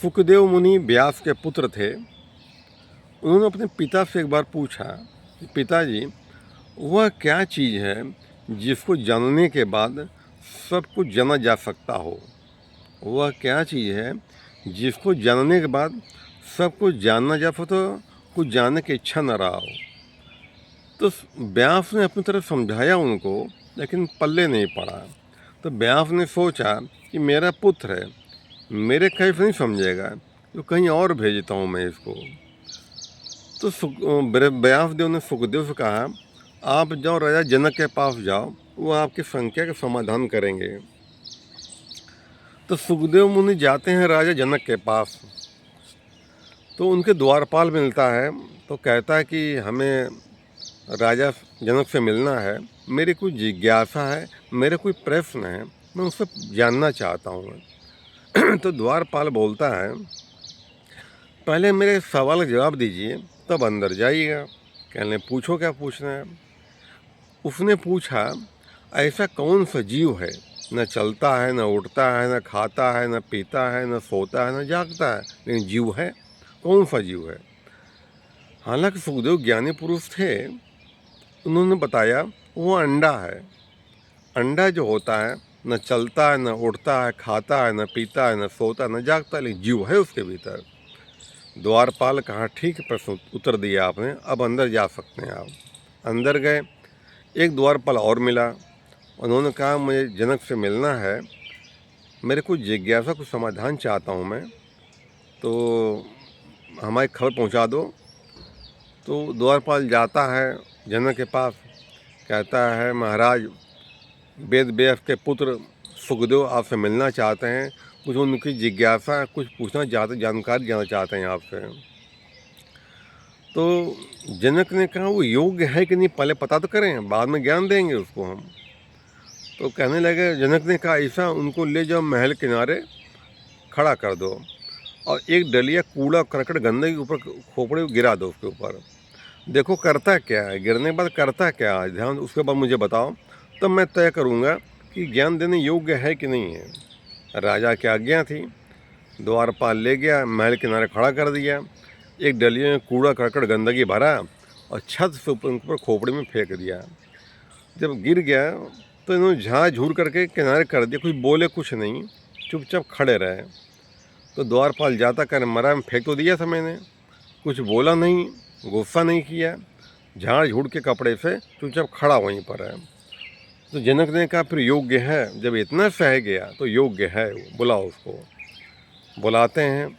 सुखदेव मुनि व्यास के पुत्र थे। उन्होंने अपने पिता से एक बार पूछा कि पिताजी, वह क्या चीज़ है जिसको जानने के बाद सब कुछ जाना जा सकता हो? वह क्या चीज़ है जिसको जानने के बाद सब कुछ जानना जा सकता हो, कुछ जानने की इच्छा न रहा हो? तो व्यास ने अपनी तरफ समझाया उनको, लेकिन पल्ले नहीं पड़ा। तो व्यास ने सोचा कि मेरा पुत्र है, मेरे कहे से नहीं समझेगा, तो कहीं और भेजता हूँ मैं इसको। तो व्यास देव ने सुखदेव से कहा, आप जाओ राजा जनक के पास जाओ, वो आपकी संख्या का समाधान करेंगे। तो सुखदेव मुनि जाते हैं राजा जनक के पास। तो उनके द्वारपाल मिलता है, तो कहता है कि हमें राजा जनक से मिलना है, मेरी कोई जिज्ञासा है, मेरे कोई प्रश्न है, मैं उससे जानना चाहता हूँ। तो द्वारपाल बोलता है, पहले मेरे सवाल का जवाब दीजिए, तब अंदर जाइएगा। कहने पूछो क्या पूछना है। उसने पूछा, ऐसा कौन सा जीव है, न चलता है, न उठता है, न खाता है, न पीता है, न सोता है, न जागता है, लेकिन जीव है? कौन सा जीव है? हालांकि सुखदेव ज्ञानी पुरुष थे, उन्होंने बताया वो अंडा है। अंडा जो होता है, न चलता है, न उठता है, खाता है, न पीता है, न सोता है, न जागता है, लेकिन जीव है उसके भीतर। द्वारपाल कहा, ठीक है, प्रश्न उत्तर दिया आपने, अब अंदर जा सकते हैं आप। अंदर गए, एक द्वारपाल और मिला। उन्होंने कहा, मुझे जनक से मिलना है, मेरे को जिज्ञासा को समाधान चाहता हूँ मैं, तो हमारी खबर पहुँचा दो। तो द्वारपाल जाता है जनक के पास, कहता है, महाराज वेद व्यास के पुत्र सुखदेव आपसे मिलना चाहते हैं, कुछ उनकी जिज्ञासा, कुछ पूछना चाहते, जानकारी जानना चाहते हैं आपसे। तो जनक ने कहा, वो योग्य है कि नहीं पहले पता तो करें, बाद में ज्ञान देंगे उसको हम। तो कहने लगे, जनक ने कहा, ऐसा उनको ले जाओ महल किनारे खड़ा कर दो और एक डलिया कूड़ा करकट गंदगी के ऊपर खोपड़े गिरा दो उसके ऊपर। देखो करता क्या है, गिरने के बाद करता क्या है, ध्यान उसके बाद मुझे बताओ, तब मैं तय करूँगा कि ज्ञान देने योग्य है कि नहीं है। राजा की आज्ञा थी। द्वारपाल ले गया, महल किनारे खड़ा कर दिया, एक डलिया में कूड़ा करकट गंदगी भरा और छत से ऊपर खोपड़ी में फेंक दिया। जब गिर गया तो इन्होंने झाड़ झूर करके किनारे कर दिया, कुछ बोले कुछ नहीं, चुपचाप खड़े रहे। तो द्वारपाल जाता कर, मरा में फेंक तो दिया था मैंने, कुछ बोला नहीं, गुस्सा नहीं किया, झाड़ झूड़ के कपड़े से चुपचाप खड़ा वहीं पर है। तो जनक ने कहा, फिर योग्य है, जब इतना सह गया तो योग्य है, बुलाओ उसको। बुलाते हैं,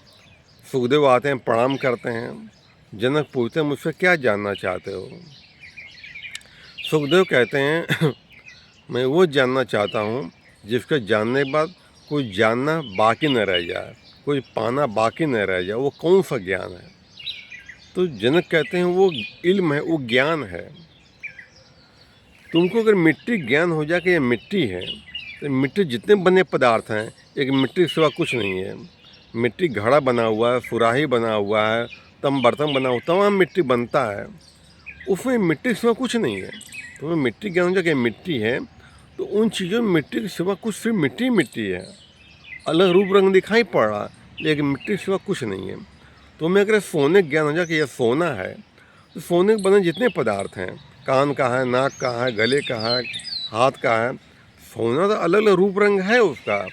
सुखदेव आते हैं, प्रणाम करते हैं। जनक पूछते हैं, मुझसे क्या जानना चाहते हो? सुखदेव कहते हैं, मैं वो जानना चाहता हूँ जिसके जानने के बाद कुछ जानना बाकी न रह जाए, कुछ पाना बाकी न रह जाए, वो कौन सा ज्ञान है? तो जनक कहते हैं, वो इल्म है, वो ज्ञान है। तुमको अगर मिट्टी ज्ञान हो जाए कि ये मिट्टी है, तो मिट्टी जितने बने पदार्थ हैं, एक मिट्टी के सिवा कुछ नहीं है। मिट्टी घड़ा बना हुआ है, सुराही बना हुआ है, तम बर्तन बना हुआ, तमाम मिट्टी बनता है, उसमें मिट्टी के सिवा कुछ नहीं है। तुम्हें मिट्टी ज्ञान हो जाए कि मिट्टी है, तो उन चीज़ों में मिट्टी के सिवा कुछ, सिर्फ मिट्टी मिट्टी है, अलग रूप रंग दिखाई पड़ रहा, लेकिन मिट्टी के सिवा कुछ नहीं है। तुम्हें अगर सोने ज्ञान हो जाए कि यह सोना है, तो सोने के बने जितने पदार्थ हैं, कान का है, नाक का है, गले का है, हाथ का है, सोना तो अलग अलग रूप रंग है उसका,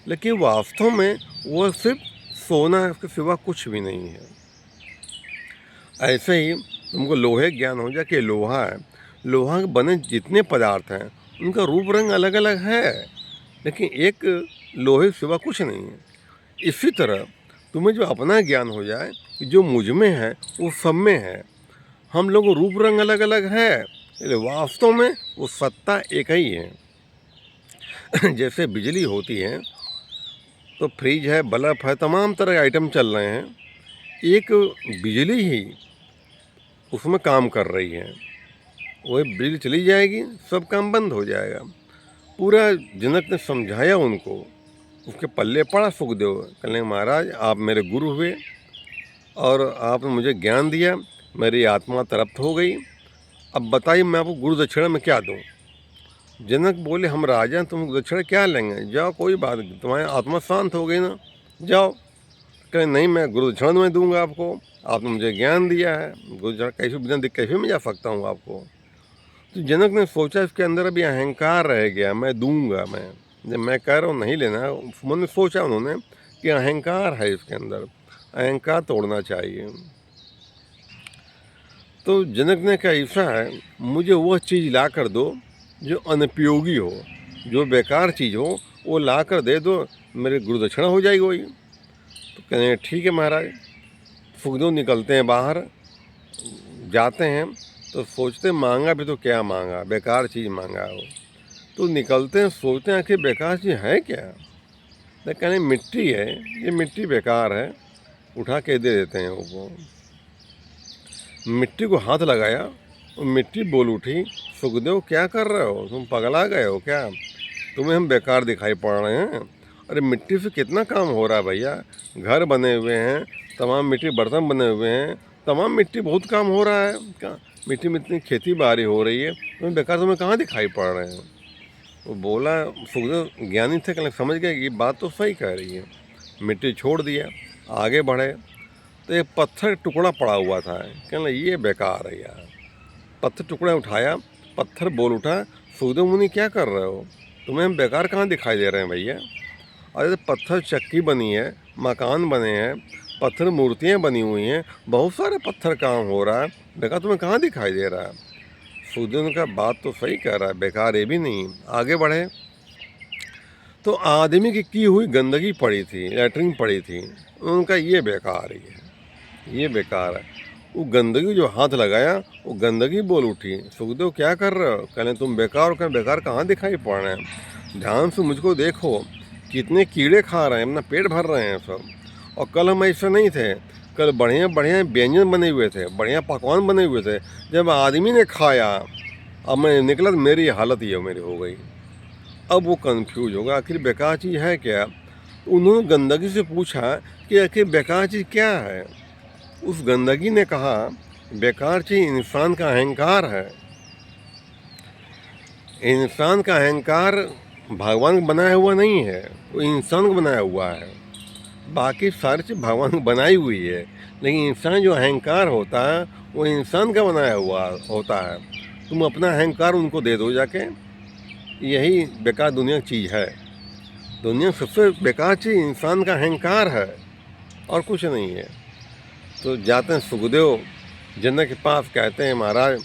लेकिन वास्तव में वह सिर्फ सोना है, उसके सिवा कुछ भी नहीं है। ऐसे ही तुमको लोहे ज्ञान हो जाए कि लोहा है, लोहा के बने जितने पदार्थ हैं उनका रूप रंग अलग अलग है, लेकिन एक लोहे के सिवा कुछ नहीं है। इसी तरह तुम्हें जो अपना ज्ञान हो जाए कि जो मुझ में है वो सब में है, हम लोग रूप रंग अलग अलग है, लेकिन वास्तव में वो सत्ता एक ही है। जैसे बिजली होती है, तो फ्रिज है, बल्ब है, तमाम तरह के आइटम चल रहे हैं, एक बिजली ही उसमें काम कर रही है। वही बिजली चली जाएगी, सब काम बंद हो जाएगा। पूरा जनक ने समझाया उनको, उसके पल्ले पड़ा सुखदेव। कहने, महाराज आप मेरे गुरु हुए और आपने मुझे ज्ञान दिया, मेरी आत्मा तृप्त हो गई, अब बताइए मैं आपको गुरु दक्षिणा में क्या दूँ? जनक बोले, हम राजा, तुम दक्षिणा क्या लेंगे, जाओ कोई बात नहीं, तुम्हारी आत्मा शांत हो गई ना, जाओ। कहे नहीं, मैं गुरुदक्षिणा में दूंगा आपको, आपने मुझे ज्ञान दिया है, गुरुदक्षिणा कैसे बिना कैसे में जा सकता हूँ आपको। तो जनक ने सोचा इसके अंदर अभी अहंकार रह गया, मैं दूंगा, मैं जब मैं कह रहा हूँ नहीं लेना, मन में सोचा उन्होंने कि अहंकार है इसके अंदर, अहंकार तोड़ना चाहिए। तो जनक ने कहा ऐसा है, मुझे वह चीज़ ला कर दो जो अनुपयोगी हो, जो बेकार चीज़ हो वो ला कर दे दो, मेरे गुरुदक्षिणा हो जाएगी वही। तो कहने ठीक है महाराज। सुखदेव निकलते हैं बाहर, जाते हैं तो सोचते मांगा भी तो क्या मांगा, बेकार चीज़ मांगा हो। तो निकलते हैं, सोचते हैं आखिर बेकार चीज़ है क्या। तो कहने मिट्टी है, ये मिट्टी बेकार है, उठा के दे देते हैं वो। मिट्टी को हाथ लगाया और मिट्टी बोल उठी, सुखदेव क्या कर रहे हो, तुम पगला गए हो क्या, तुम्हें हम बेकार दिखाई पड़ रहे हैं। अरे मिट्टी से कितना काम हो रहा है भैया, घर बने हुए हैं, तमाम मिट्टी बर्तन बने हुए हैं, तमाम मिट्टी बहुत काम हो रहा है, क्या मिट्टी में इतनी खेती बाड़ी हो रही है, तुम्हें बेकार तुम्हें कहाँ दिखाई पड़ रहे हैं। वो बोला, सुखदेव ज्ञानी थे, कहने समझ गए कि बात तो सही कह रही है। मिट्टी छोड़ दिया, आगे बढ़े तो एक पत्थर टुकड़ा पड़ा हुआ था, कहने ये बेकार है यार। पत्थर टुकड़ा उठाया, पत्थर बोल उठा, सुखदेव मुनि क्या कर रहे हो, तुम्हें हम बेकार कहाँ दिखाई दे रहे हैं भैया। अरे पत्थर चक्की बनी है, मकान बने हैं, पत्थर मूर्तियाँ बनी हुई हैं, बहुत सारे पत्थर काम हो रहा है, बेकार तुम्हें कहाँ दिखाई दे रहा है। सुखदेव का बात तो सही कह रहा है, बेकार ये भी नहीं। आगे बढ़े तो आदमी की हुई गंदगी पड़ी थी, लैट्रिन पड़ी थी, उनका ये बेकार ही है, ये बेकार है। वो गंदगी जो हाथ लगाया वो गंदगी बोल उठी, सुखदेव क्या कर रहे हो, कहने तुम बेकार हो। कहें बेकार कहाँ दिखाई पड़ रहे हैं, ध्यान से मुझको देखो, कितने कीड़े खा रहे हैं, अपना पेट भर रहे हैं सब। और कल हम ऐसे नहीं थे, कल बढ़िया बढ़िया व्यंजन बने हुए थे, बढ़िया पकवान बने हुए थे, जब आदमी ने खाया अब मैं निकला तो मेरी हालत ये मेरी हो गई। अब वो कंफ्यूज होगा आखिर बेकार चीज़ है क्या। उन्होंने गंदगी से पूछा कि आखिर बेकार चीज़ क्या है। उस गंदगी ने कहा बेकार चीज़ इंसान का अहंकार है। इंसान का अहंकार भगवान बनाया हुआ नहीं है, वो इंसान को बनाया हुआ है। बाकी सारी चीज़ भगवान ने बनाई हुई है, लेकिन इंसान जो अहंकार होता है वो इंसान का बनाया हुआ होता है। तुम अपना अहंकार उनको दे दो जाके, यही बेकार दुनिया की चीज़ है। दुनिया सबसे बेकार चीज़ इंसान का अहंकार है और कुछ नहीं है। तो जाते हैं सुखदेव जनक के पास, कहते हैं महाराज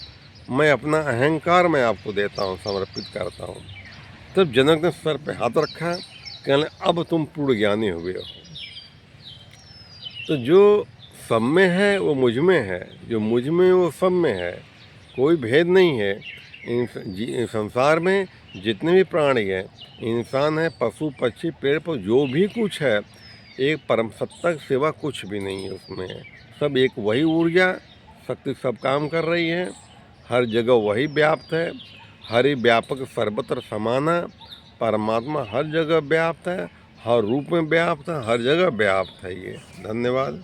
मैं अपना अहंकार मैं आपको देता हूँ, समर्पित करता हूँ। तब जनक ने सर पे हाथ रखा, कहने अब तुम पूर्ण ज्ञानी हुए हो। तो जो सब में है वो मुझ में है, जो मुझ में वो सब में है, कोई भेद नहीं है। संसार में जितने भी प्राणी हैं, इंसान है, पशु पक्षी पेड़ पौधे, जो भी कुछ है, एक परम सत्ता के सिवा कुछ भी नहीं है उसमें है। सब एक वही ऊर्जा शक्ति सब काम कर रही है, हर जगह वही व्याप्त है, हरि व्यापक सर्वत्र समाना। परमात्मा हर जगह व्याप्त है, हर रूप में व्याप्त है, हर जगह व्याप्त है ये। धन्यवाद।